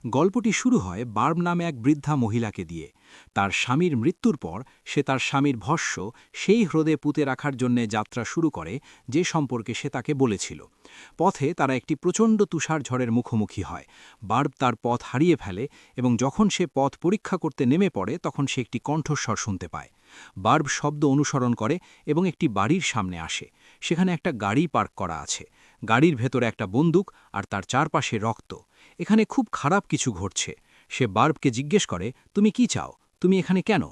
গল্পটি শুরু হয় বার্ব নামে এক বৃদ্ধা মহিলাকে দিয়ে। তার স্বামীর মৃত্যুর পর সে তার স্বামীর ভস্য সেই হ্রদে পুঁতে রাখার জন্যে যাত্রা শুরু করে, যে সম্পর্কে সে তাকে বলেছিল। পথে তারা একটি প্রচণ্ড তুষার ঝড়ের মুখোমুখি হয়। বার্ব তার পথ হারিয়ে ফেলে এবং যখন সে পথ পরীক্ষা করতে নেমে পড়ে তখন সে একটি কণ্ঠস্বর শুনতে পায়। বার্ব শব্দ অনুসরণ করে এবং একটি বাড়ির সামনে আসে। সেখানে একটা গাড়ি পার্ক করা আছে। গাড়ির ভেতরে একটা বন্দুক আর তার চারপাশে রক্ত। এখানে খুব খারাপ কিছু ঘটছে। সে বার্বকে জিজ্ঞেস করে, তুমি কি চাও? তুমি এখানে কেন?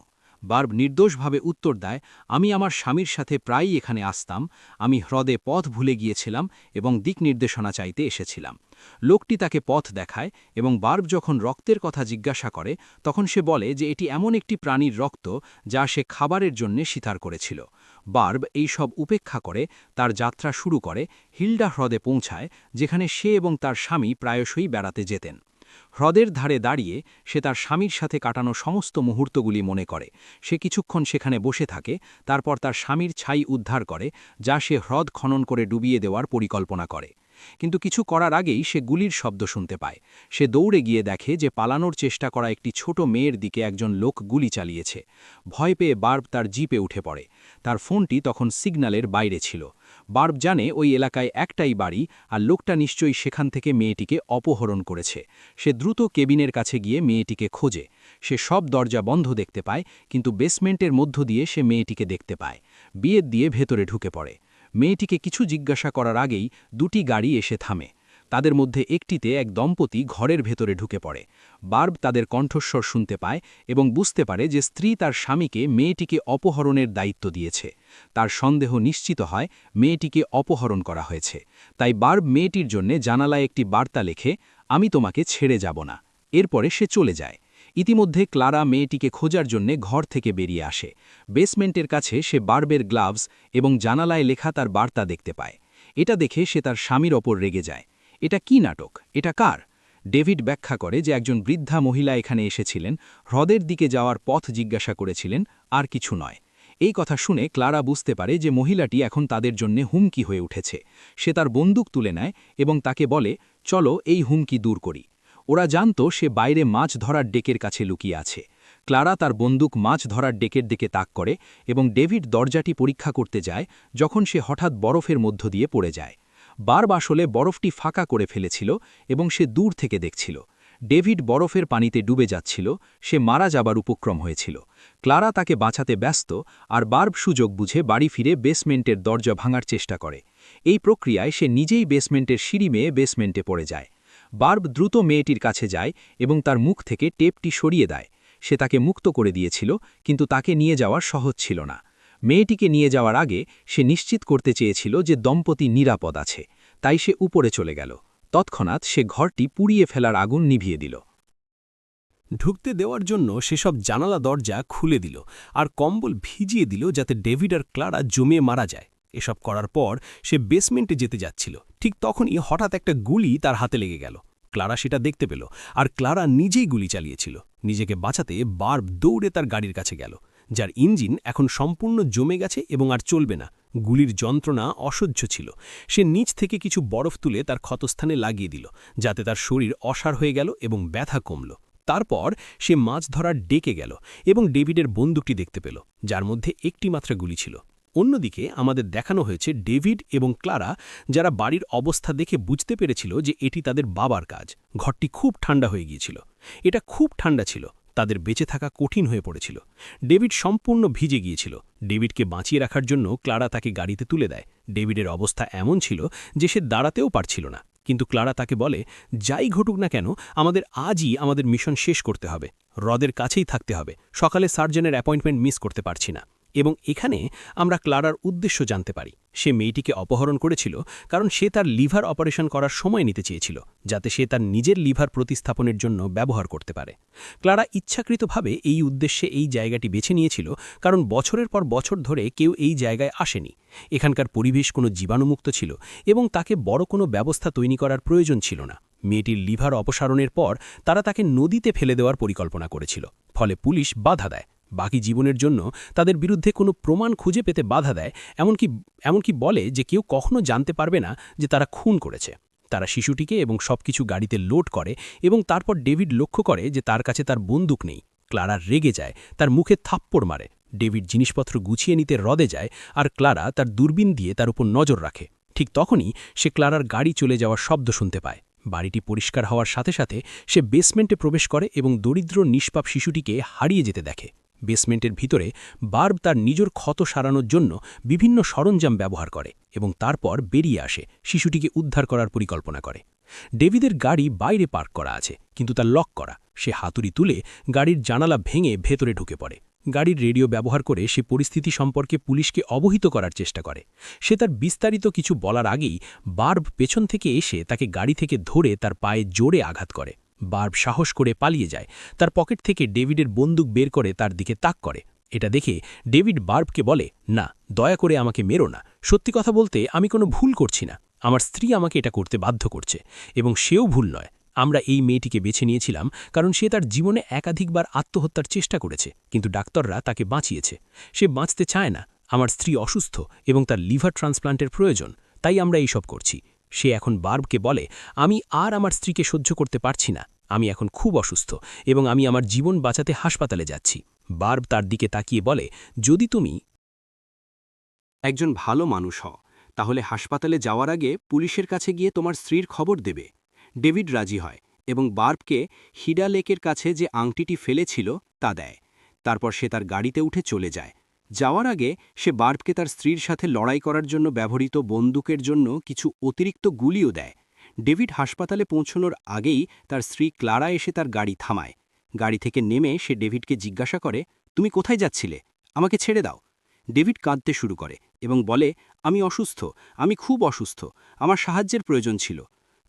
বার্ব নির্দোষভাবে উত্তর দেয়, আমি আমার স্বামীর সাথে প্রায়ই এখানে আসতাম। আমি হ্রদে পথ ভুলে গিয়েছিলাম এবং দিক নির্দেশনা চাইতে এসেছিলাম। লোকটি তাকে পথ দেখায় এবং বার্ব যখন রক্তের কথা জিজ্ঞাসা করে তখন সে বলে যে এটি এমন একটি প্রাণীর রক্ত যা সে খাবারের জন্যে শিকার করেছিল। বার্ব এই সব উপেক্ষা করে তার যাত্রা শুরু করে, হিল্ডা হ্রদে পৌঁছায়, যেখানে সে এবং তার স্বামী প্রায়শই বেড়াতে যেতেন। হ্রদের ধারে দাঁড়িয়ে সে তার স্বামীর সাথে কাটানো সমস্ত মুহূর্তগুলি মনে করে। সে কিছুক্ষণ সেখানে বসে থাকে, তারপর তার স্বামীর ছাই উদ্ধার করে, যা সে হ্রদ খনন করে ডুবিয়ে দেওয়ার পরিকল্পনা করে। কিন্তু কিছু করার আগেই সে গুলির শব্দ শুনতে পায়। সে দৌড়ে গিয়ে দেখে যে পালানোর চেষ্টা করা একটি ছোট মেয়ের দিকে একজন লোক গুলি চালিয়েছে। ভয় পেয়ে বার্ব তার জিপে উঠে পড়ে। তার ফোনটি তখন সিগন্যালের বাইরে ছিল। বার্ব জানে ওই এলাকায় একটাই বাড়ি, আর লোকটা নিশ্চয়ই সেখান থেকে মেয়েটিকে অপহরণ করেছে। সে দ্রুত কেবিনের কাছে গিয়ে মেয়েটিকে খোঁজে। সে সব দরজা বন্ধ দেখতে পায়, কিন্তু বেসমেন্টের মধ্য দিয়ে সে মেয়েটিকে দেখতে পায়। বিয়ের দিয়ে ভেতরে ঢুকে পড়ে। মেয়েটিকে কিছু জিজ্ঞাসা করার আগেই দুটি গাড়ি এসে থামে। তাদের মধ্যে একটিতে এক দম্পতি ঘরের ভেতরে ঢুকে পড়ে। বার্ব তাদের কণ্ঠস্বর শুনতে পায় এবং বুঝতে পারে যে স্ত্রী তার স্বামীকে মেয়েটিকে অপহরণের দায়িত্ব দিয়েছে। তার সন্দেহ নিশ্চিত হয় মেয়েটিকে অপহরণ করা হয়েছে। তাই বার্ব মেয়েটির জন্যে জানালায় একটি বার্তা লেখে, আমি তোমাকে ছেড়ে যাব না। এরপরে সে চলে যায়। ইতিমধ্যে ক্লারা মেয়েটিকে খোঁজার জন্যে ঘর থেকে বেরিয়ে আসে। বেসমেন্টের কাছে সে বার্বের গ্লাভস এবং জানালায় লেখা তার বার্তা দেখতে পায়। এটা দেখে সে তার স্বামীর ওপর রেগে যায়। এটা কি নাটক? এটা কার? ডেভিড ব্যাখ্যা করে যে একজন বৃদ্ধা মহিলা এখানে এসেছিলেন, হ্রদের দিকে যাওয়ার পথ জিজ্ঞাসা করেছিলেন, আর কিছু নয়। এই কথা শুনে ক্লারা বুঝতে পারে যে মহিলাটি এখন তাদের জন্যে হুমকি হয়ে উঠেছে। সে তার বন্দুক তুলে নেয় এবং তাকে বলে, চলো এই হুমকি দূর করি। ওরা জানত সে বাইরে মাছ ধরার ডেকের কাছে লুকিয়ে আছে। ক্লারা তার বন্দুক মাছ ধরার ডেকের দিকে তাক করে এবং ডেভিড দরজাটি পরীক্ষা করতে যায়, যখন সে হঠাৎ বরফের মধ্য দিয়ে পড়ে যায়। বার্ব আসলে বরফটি ফাঁকা করে ফেলেছিল এবং সে দূর থেকে দেখছিল। ডেভিড বরফের পানিতে ডুবে যাচ্ছিল, সে মারা যাবার উপক্রম হয়েছিল। ক্লারা তাকে বাঁচাতে ব্যস্ত, আর বার্ব সুযোগ বুঝে বাড়ি ফিরে বেসমেন্টের দরজা ভাঙার চেষ্টা করে। এই প্রক্রিয়ায় সে নিজেই বেসমেন্টের সিঁড়ি মেয়ে বেসমেন্টে পড়ে যায়। বার্ব দ্রুত মেয়েটির কাছে যায় এবং তার মুখ থেকে টেপটি সরিয়ে দেয়। সে তাকে মুক্ত করে দিয়েছিল, কিন্তু তাকে নিয়ে যাওয়া সহজ ছিল না। মেয়েটিকে নিয়ে যাওয়ার আগে সে নিশ্চিত করতে চেয়েছিল যে দম্পতি নিরাপদ আছে, তাই সে উপরে চলে গেল। তৎক্ষণাৎ সে ঘরটি পুড়িয়ে ফেলার আগুন নিভিয়ে দিল। ঢুকতে দেওয়ার জন্য সেসব জানালা দরজা খুলে দিল আর কম্বল ভিজিয়ে দিল যাতে ডেভিড আর ক্লারা জমে মারা যায়। এসব করার পর সে বেসমেন্টে যেতে যাচ্ছিল। ঠিক তখনই হঠাৎ একটা গুলি তার হাতে লেগে গেল। ক্লারা সেটা দেখতে পেল, আর ক্লারা নিজেই গুলি চালিয়েছিল। নিজেকে বাঁচাতে বার্ব দৌড়ে তার গাড়ির কাছে গেল, যার ইঞ্জিন এখন সম্পূর্ণ জমে গেছে এবং আর চলবে না। গুলির যন্ত্রণা অসহ্য ছিল। সে নিচ থেকে কিছু বরফ তুলে তার ক্ষতস্থানে লাগিয়ে দিল, যাতে তার শরীর অসাড় হয়ে গেল এবং ব্যথা কমল। তারপর সে মাছ ধরার ডেকে গেল এবং ডেভিডের বন্দুকটি দেখতে পেল, যার মধ্যে একটি মাত্র গুলি ছিল। অন্যদিকে আমাদের দেখানো হয়েছে ডেভিড এবং ক্লারা, যারা বাড়ির অবস্থা দেখে বুঝতে পেরেছিল যে এটি তাদের বাবার কাজ। ঘরটি খুব ঠান্ডা হয়ে গিয়েছিল। এটা খুব ঠান্ডা ছিল, তাদের বেঁচে থাকা কঠিন হয়ে পড়েছিল। ডেভিড সম্পূর্ণ ভিজে গিয়েছিল। ডেভিডকে বাঁচিয়ে রাখার জন্য ক্লারা তাকে গাড়িতে তুলে দেয়। ডেভিডের অবস্থা এমন ছিল যে সে দাঁড়াতেও পারছিল না, কিন্তু ক্লারা তাকে বলে, যাই ঘটুক না কেন, আমাদের আজই আমাদের মিশন শেষ করতে হবে। হ্রদের কাছেই থাকতে হবে। সকালে সার্জনের অ্যাপয়েন্টমেন্ট মিস করতে পারছি না। এবং এখানে আমরা ক্লারার উদ্দেশ্য জানতে পারি। সে মেয়েটিকে অপহরণ করেছিল কারণ সে তার লিভার অপারেশন করার সময় নিতে চেয়েছিল, যাতে সে তার নিজের লিভার প্রতিস্থাপনের জন্য ব্যবহার করতে পারে। ক্লারা ইচ্ছাকৃতভাবে এই উদ্দেশ্যে এই জায়গাটি বেছে নিয়েছিল, কারণ বছরের পর বছর ধরে কেউ এই জায়গায় আসেনি। এখানকার পরিবেশ কোনো জীবাণুমুক্ত ছিল এবং তাকে বড় কোনো ব্যবস্থা তৈরি করার প্রয়োজন ছিল না। মেয়েটির লিভার অপসারণের পর তারা তাকে নদীতে ফেলে দেওয়ার পরিকল্পনা করেছিল, ফলে পুলিশ বাধা দেয়। বাকি জীবনের জন্য তাদের বিরুদ্ধে কোনো প্রমাণ খুঁজে পেতে বাধা দেয়, এমনকি বলে যে কেউ কখনো জানতে পারবে না যে তারা খুন করেছে। তারা শিশুটিকে এবং সবকিছু গাড়িতে লোড করে এবং তারপর ডেভিড লক্ষ্য করে যে তার কাছে তার বন্দুক নেই। ক্লারা রেগে যায়, তার মুখে থাপ্পড় মারে। ডেভিড জিনিসপত্র গুছিয়ে নিতে হ্রদে যায়, আর ক্লারা তার দূরবীন দিয়ে তার উপর নজর রাখে। ঠিক তখনই সে ক্লারার গাড়ি চলে যাওয়ার শব্দ শুনতে পায়। বাড়িটি পরিষ্কার হওয়ার সাথে সাথে সে বেসমেন্টে প্রবেশ করে এবং দরিদ্র নিষ্পাপ শিশুটিকে হারিয়ে যেতে দেখে। বেসমেন্টের ভিতরে বার্ব তার নিজের ক্ষত সারানোর জন্য বিভিন্ন সরঞ্জাম ব্যবহার করে এবং তারপর বেরিয়ে আসে, শিশুটিকে উদ্ধার করার পরিকল্পনা করে। ডেভিদের গাড়ি বাইরে পার্ক করা আছে, কিন্তু তা লক করা। সে হাতুড়ি তুলে গাড়ির জানালা ভেঙে ভেতরে ঢুকে পড়ে। গাড়ির রেডিও ব্যবহার করে সে পরিস্থিতি সম্পর্কে পুলিশকে অবহিত করার চেষ্টা করে। সে তার বিস্তারিত কিছু বলার আগেই বার্ব পেছন থেকে এসে তাকে গাড়ি থেকে ধরে তার পায়ে জোরে আঘাত করে। বার্ব সাহস করে পালিয়ে যায়, তার পকেট থেকে ডেভিডের বন্দুক বের করে তার দিকে তাক করে। এটা দেখে ডেভিড বার্বকে বলে, না, দয়া করে আমাকে মেরো না। সত্যি কথা বলতে আমি কোনো ভুল করছি না। আমার স্ত্রী আমাকে এটা করতে বাধ্য করছে, এবং সেও ভুল নয়। আমরা এই মেয়েটিকে বেছে নিয়েছিলাম কারণ সে তার জীবনে একাধিকবার আত্মহত্যার চেষ্টা করেছে, কিন্তু ডাক্তাররা তাকে বাঁচিয়েছে। সে বাঁচতে চায় না। আমার স্ত্রী অসুস্থ এবং তার লিভার ট্রান্সপ্লান্টের প্রয়োজন, তাই আমরা এইসব করছি। সে এখন বার্বকে বলে, আমি আর আমার স্ত্রীকে সহ্য করতে পারছি না। আমি এখন খুব অসুস্থ এবং আমি আমার জীবন বাঁচাতে হাসপাতালে যাচ্ছি। বার্ব তার দিকে তাকিয়ে বলে, যদি তুমি একজন ভালো মানুষ হও, তাহলে হাসপাতালে যাওয়ার আগে পুলিশের কাছে গিয়ে তোমার স্ত্রীর খবর দেবে। ডেভিড রাজি হয় এবং বার্বকে হিডা লেকের কাছে যে আংটিটি ফেলেছিল তা দেয়। তারপর সে তার গাড়িতে উঠে চলে যায়। যাওয়ার আগে সে বার্বকে তার স্ত্রীর সাথে লড়াই করার জন্য ব্যবহৃত বন্দুকের জন্য কিছু অতিরিক্ত গুলিও দেয়। ডেভিড হাসপাতালে পৌঁছানোর আগেই তার স্ত্রী ক্লারা এসে তার গাড়ি থামায়। গাড়ি থেকে নেমে সে ডেভিডকে জিজ্ঞাসা করে, তুমি কোথায় যাচ্ছিলে? আমাকে ছেড়ে দাও। ডেভিড কাঁদতে শুরু করে এবং বলে, আমি অসুস্থ, আমি খুব অসুস্থ, আমার সাহায্যের প্রয়োজন ছিল।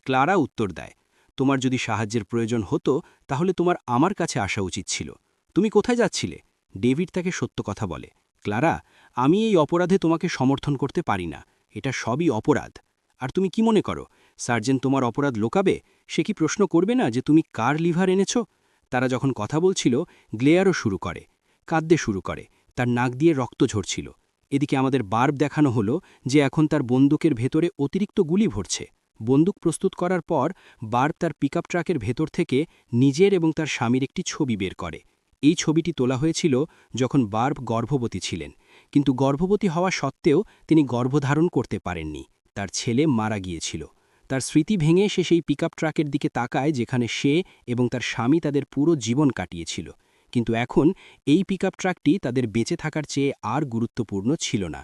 ক্লারা উত্তর দেয়, তোমার যদি সাহায্যের প্রয়োজন হতো তাহলে তোমার আমার কাছে আসা উচিত ছিল। তুমি কোথায় যাচ্ছিলে? ডেভিড তাকে সত্য কথা বলে, ক্লারা, আমি এই অপরাধে তোমাকে সমর্থন করতে পারি না। এটা সবই অপরাধ। আর তুমি কি মনে করো সার্জেন্ট তোমার অপরাধ লোকাবে? সে কি প্রশ্ন করবে না যে তুমি কার লিভার এনেছ? তারা যখন কথা বলছিল, গ্লেয়ারও শুরু করে, কাঁদতে শুরু করে, তার নাক দিয়ে রক্ত ঝরছিল। এদিকে আমাদের বার্ব দেখানো হলো যে এখন তার বন্দুকের ভেতরে অতিরিক্ত গুলি ভরছে। বন্দুক প্রস্তুত করার পর বার্ব তার পিকআপ ট্রাকের ভেতর থেকে নিজের এবং তার স্বামীর একটি ছবি বের করে। এই ছবিটি তোলা হয়েছিল যখন বার্ব গর্ভবতী ছিলেন, কিন্তু গর্ভবতী হওয়া সত্ত্বেও তিনি গর্ভধারণ করতে পারেননি। তার ছেলে মারা গিয়েছিল। তার স্মৃতি ভেঙে সে সেই পিকআপ ট্রাকের দিকে তাকায় যেখানে সে এবং তার স্বামী তাদের পুরো জীবন কাটিয়েছিল। কিন্তু এখন এই পিকআপ ট্রাকটি তাদের বেঁচে থাকার চেয়ে আর গুরুত্বপূর্ণ ছিল না।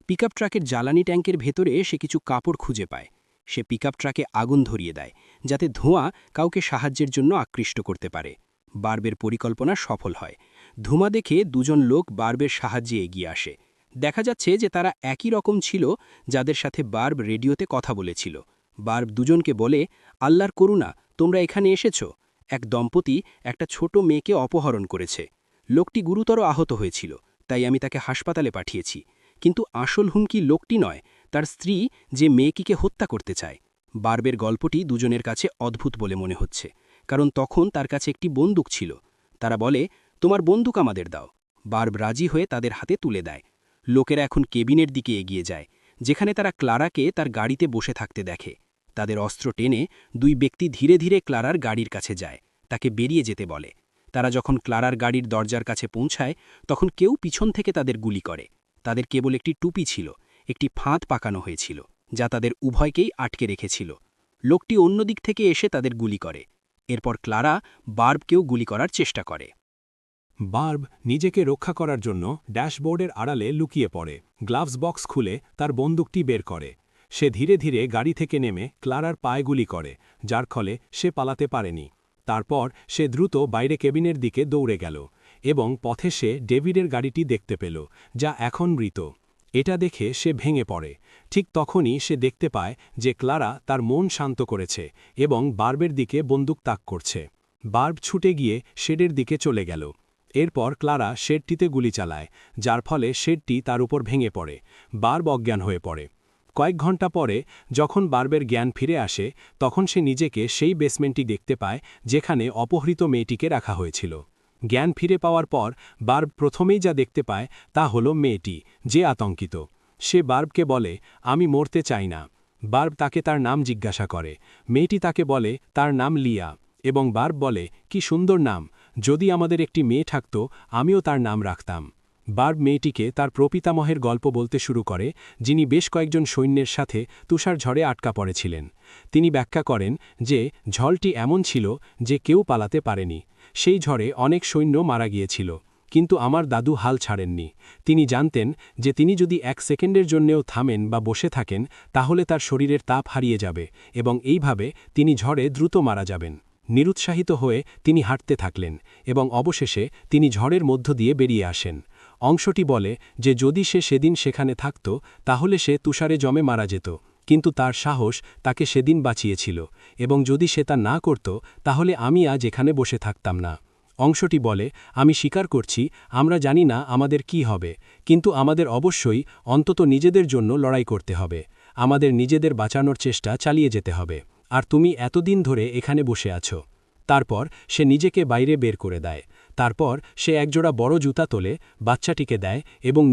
পিকআপ ট্রাকের জ্বালানি ট্যাঙ্কের ভেতরে সে কিছু কাপড় খুঁজে পায়। সে পিকআপ ট্রাকে আগুন ধরিয়ে দেয়, যাতে ধোঁয়া কাউকে সাহায্যের জন্য আকৃষ্ট করতে পারে। বার্বের পরিকল্পনা সফল হয়। ধোঁয়া দেখে দুজন লোক বার্বের সাহায্যে এগিয়ে আসে। দেখা যাচ্ছে যে তারা একই রকম ছিল যাদের সাথে বার্ব রেডিওতে কথা বলেছিল। বার্ব দুজনকে বলে, আল্লাহর করুণা, তোমরা এখানে এসেছ। এক দম্পতি একটা ছোট মেয়েকে অপহরণ করেছে। লোকটি গুরুতর আহত হয়েছিল, তাই আমি তাকে হাসপাতালে পাঠিয়েছি। কিন্তু আসল হুমকি লোকটি নয়, তার স্ত্রী, যে মেয়েটিকে হত্যা করতে চায়। বার্বের গল্পটি দুজনের কাছে অদ্ভুত বলে মনে হচ্ছে, কারণ তখন তার কাছে একটি বন্দুক ছিল। তারা বলে, তোমার বন্দুক আমাদের দাও। বার্ব রাজি হয়ে তাদের হাতে তুলে দেয়। লোকেরা এখন কেবিনের দিকে এগিয়ে যায়, যেখানে তারা ক্লারাকে তার গাড়িতে বসে থাকতে দেখে। তাদের অস্ত্র টেনে দুই ব্যক্তি ধীরে ধীরে ক্লারার গাড়ির কাছে যায়, তাকে বেরিয়ে যেতে বলে। তারা যখন ক্লারার গাড়ির দরজার কাছে পৌঁছায়, তখন কেউ পিছন থেকে তাদের গুলি করে। তাদের কেবল একটি টুপি ছিল, একটি ফাঁদ পাকানো হয়েছিল, যা তাদের উভয়কেই আটকে রেখেছিল। লোকটি অন্য দিক থেকে এসে তাদের গুলি করে। এরপর ক্লারা বার্বকেও গুলি করার চেষ্টা করে। বার্ব নিজেকে রক্ষা করার জন্য ড্যাশবোর্ডের আড়ালে লুকিয়ে পড়ে। গ্লাভস বক্স খুলে তার বন্দুকটি বের করে। সে ধীরে ধীরে গাড়ি থেকে নেমে ক্লারার পায়ে গুলি করে, যার ফলে সে পালাতে পারেনি। তারপর সে দ্রুত বাইরে কেবিনের দিকে দৌড়ে গেল এবং পথে সে ডেভিডের গাড়িটি দেখতে পেল, যা এখন মৃত। এটা দেখে সে ভেঙে পড়ে। ঠিক তখনই সে দেখতে পায় যে ক্লারা তার মন শান্ত করেছে এবং বার্বের দিকে বন্দুক তাক করছে। বার্ব ছুটে গিয়ে শেডের দিকে চলে গেল। এরপর ক্লারা শেডটিতে গুলি চালায়, যার ফলে শেডটি তার উপর ভেঙে পড়ে। বার্ব অজ্ঞান হয়ে পড়ে। কয়েক ঘন্টা পরে যখন বার্বের জ্ঞান ফিরে আসে, তখন সে নিজেকে সেই বেসমেন্টটি দেখতে পায় যেখানে অপহৃত মেয়েটিকে রাখা হয়েছিল। জ্ঞান ফিরে পাওয়ার পর বার্ব প্রথমেই যা দেখতে পায় তা হল মেয়েটি, যে আতঙ্কিত। সে বার্বকে বলে, আমি মরতে চাই না। বার্ব তাকে তার নাম জিজ্ঞাসা করে। মেয়েটি তাকে বলে তার নাম লিয়া, এবং বার্ব বলে, কি সুন্দর নাম, যদি আমাদের একটি মেয়ে থাকত আমিও তার নাম রাখতাম। বার্ব মেয়েটিকে তার প্রপিতামহের গল্প বলতে শুরু করে, যিনি বেশ কয়েকজন সৈন্যের সাথে তুষার ঝড়ে আটকা পড়েছিলেন। তিনি ব্যাখ্যা করেন যে ঝড়টি এমন ছিল যে কেউ পালাতে পারেনি। সেই ঝড়ে অনেক সৈন্য মারা গিয়েছিল, কিন্তু আমার দাদু হাল ছাড়েননি। তিনি জানতেন যে তিনি যদি 1 সেকেন্ডের জন্যেও থামেন বা বসে থাকেন তাহলে তার শরীরের তাপ হারিয়ে যাবে, এবং এইভাবে তিনি ঝড়ে দ্রুত মারা যাবেন। নিরুৎসাহিত হয়ে তিনি হাঁটতে থাকলেন, এবং অবশেষে তিনি ঝড়ের মধ্য দিয়ে বেরিয়ে আসেন। অংশটি বলে যে যদি সে সেদিন সেখানে থাকত তাহলে সে তুষারে জমে মারা যেত, কিন্তু তার সাহস তাকে সেদিন বাঁচিয়েছিল, এবং যদি সে তা না করত তাহলে আমি আজ এখানে বসে থাকতাম না। অংশটি বলে, আমি স্বীকার করছি আমরা জানি না আমাদের কি হবে, কিন্তু আমাদের অবশ্যই অন্তত নিজেদের জন্য লড়াই করতে হবে। আমাদের নিজেদের বাঁচানোর চেষ্টা চালিয়ে যেতে হবে। আর তুমি এতদিন ধরে এখানে বসে আছো। তারপর সে নিজেকে বাইরে বের করে দেয়। তারপর সে একজোড়া বড় জুতা তোলে, বাচ্চাটিকে দেয় এবং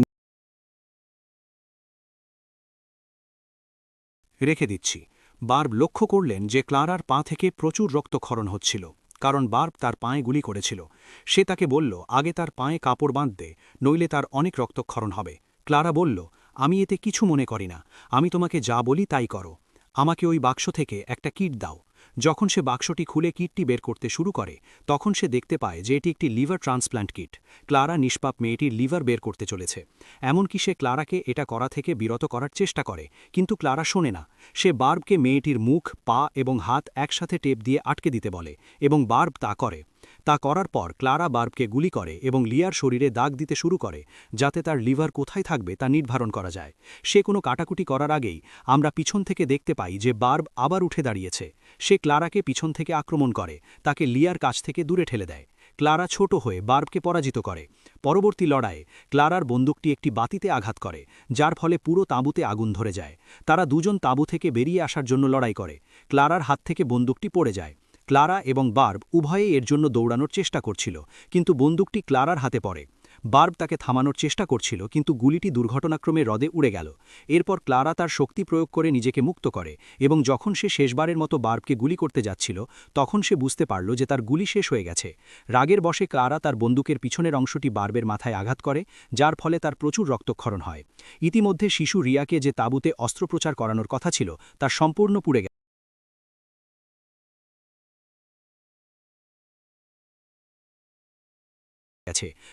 রেখে দিচ্ছি। বার্ব লক্ষ্য করলেন যে ক্লারার পা থেকে প্রচুর রক্তক্ষরণ হচ্ছিল, কারণ বার্ব তার পায়ে গুলি করেছিল। সে তাকে বলল আগে তার পায়ে কাপড় বাঁধতে, নইলে তার অনেক রক্তক্ষরণ হবে। ক্লারা বলল, আমি এতে কিছু মনে করি না, আমি তোমাকে যা বলি তাই করো। আমাকে ওই বাক্স থেকে একটা কিট দাও। যখন সে বাক্সটি খুলে কিটটি বের করতে শুরু করে তখন সে দেখতে পায় যে এটি একটি লিভার ট্রান্সপ্ল্যান্ট কিট। ক্লারা নিষ্পাপ মেয়েটির লিভার বের করতে চলেছে। এমনকি সে ক্লারাকে এটা করা থেকে বিরত করার চেষ্টা করে, কিন্তু ক্লারা শোনে না। সে বার্বকে মেয়েটির মুখ, পা এবং হাত একসাথে টেপ দিয়ে আটকে দিতে বলে, এবং বার্ব তা করে। তা করার পর ক্লারা বার্বকে গুলি করে এবং লিয়ার শরীরে দাগ দিতে শুরু করে, যাতে তার লিভার কোথায় থাকবে তা নির্ধারণ করা যায়। সে কোনো কাটাকুটি করার আগেই আমরা পিছন থেকে দেখতে পাই যে বার্ব আবার উঠে দাঁড়িয়েছে। সে ক্লারাকে পিছন থেকে আক্রমণ করে, তাকে লিয়ার কাছ থেকে দূরে ঠেলে দেয়। ক্লারা ছোট হয়ে বার্বকে পরাজিত করে। পরবর্তী লড়াইয়ে ক্লারার বন্দুকটি একটি বাতিতে আঘাত করে, যার ফলে পুরো তাঁবুতে আগুন ধরে যায়। তারা দুজন তাঁবু থেকে বেরিয়ে আসার জন্য লড়াই করে। ক্লারার হাত থেকে বন্দুকটি পড়ে যায়। ক্লারা এবং বার্ব উভয়ে এর জন্য দৌড়ানোর চেষ্টা করছিল, কিন্তু বন্দুকটি ক্লারার হাতে পড়ে। বার্ব তাকে থামানোর চেষ্টা করছিল, কিন্তু গুলিটি দুর্ঘটনাক্রমে হ্রদে উড়ে গেল। এরপর ক্লারা তার শক্তি প্রয়োগ করে নিজেকে মুক্ত করে, এবং যখন সে শেষবারের মতো বার্বকে গুলি করতে যাচ্ছিল তখন সে বুঝতে পারল যে তার গুলি শেষ হয়ে গেছে। রাগের বশে ক্লারা তার বন্দুকের পিছনের অংশটি বার্বের মাথায় আঘাত করে, যার ফলে তার প্রচুর রক্তক্ষরণ হয়। ইতিমধ্যে শিশু রিয়াকে যে তাঁবুতে অস্ত্রোপচার করানোর কথা ছিল তা সম্পূর্ণ পুড়ে গেছে।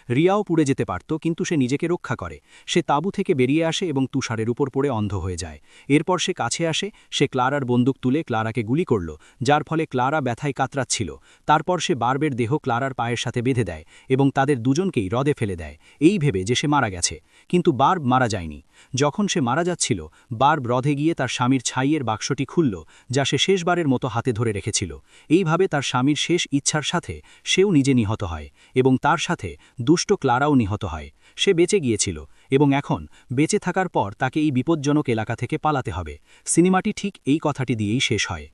রিয়াও পুড়ে যেতে পারত, কিন্তু সে নিজেকে রক্ষা করে। সে তাঁবু থেকে বেরিয়ে আসে এবং তুষারের উপর পড়ে অন্ধ হয়ে যায়। এরপর সে কাছে আসে, সে ক্লারার বন্দুক তুলে ক্লারাকে গুলি করল, যার ফলে ক্লারা ব্যথায় কাতরাচ্ছিল। তারপর সে বার্বের দেহ ক্লারার পায়ের সাথে বেঁধে দেয় এবং তাদের দুজনকেই হ্রদে ফেলে দেয়, এই ভেবে যে সে মারা গেছে। কিন্তু বার্ব মারা যায়নি। যখন সে মারা যাচ্ছিল বার্ব হ্রদে গিয়ে তার স্বামীর ছাইয়ের বাক্সটি খুলল, যা সে শেষবারের মতো হাতে ধরে রেখেছিল। এইভাবে তার স্বামীর শেষ ইচ্ছার সাথে সেও নিজে নিহত হয়, এবং তার সাথে দুষ্ট ক্লারাও নিহত হয়। সে বেঁচে গিয়েছিল, এবং এখন বেঁচে থাকার পর তাকে এই বিপজ্জনক এলাকা থেকে পালাতে হবে। সিনেমাটি ঠিক এই কথাটি দিয়েই শেষ হয়।